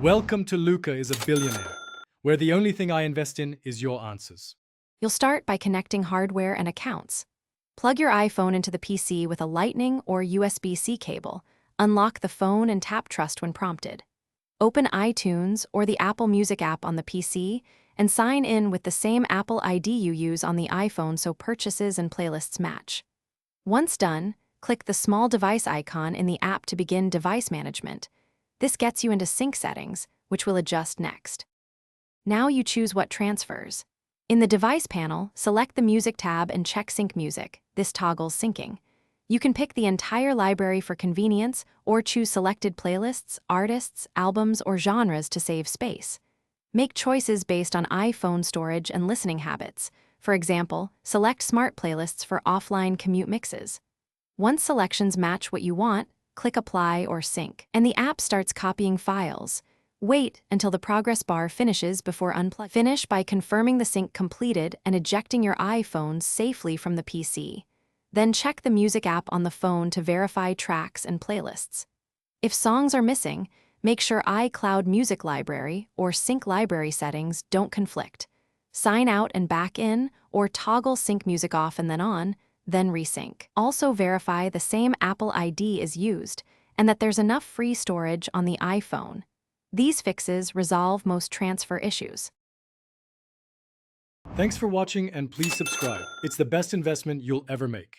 Welcome to Luca is a Billionaire, where the only thing I invest in is your answers. You'll start by connecting hardware and accounts. Plug your iPhone into the PC with a Lightning or USB-C cable, unlock the phone and tap Trust when prompted. Open iTunes or the Apple Music app on the PC and sign in with the same Apple ID you use on the iPhone so purchases and playlists match. Once done, click the small device icon in the app to begin device management. This gets you into sync settings, which we'll adjust next. Now you choose what transfers. In the device panel, select the Music tab and check Sync Music. This toggles syncing. You can pick the entire library for convenience or choose selected playlists, artists, albums, or genres to save space. Make choices based on iPhone storage and listening habits. For example, select Smart Playlists for offline commute mixes. Once selections match what you want, click Apply or Sync, and the app starts copying files. Wait until the progress bar finishes before unplugging. Finish by confirming the sync completed and ejecting your iPhone safely from the PC. Then check the Music app on the phone to verify tracks and playlists. If songs are missing, make sure iCloud Music Library or Sync Library settings don't conflict. Sign out and back in, or toggle Sync Music off and then on, then resync. Also verify the same Apple ID is used and that there's enough free storage on the iPhone. These fixes resolve most transfer issues. Thanks for watching and please subscribe. It's the best investment you'll ever make.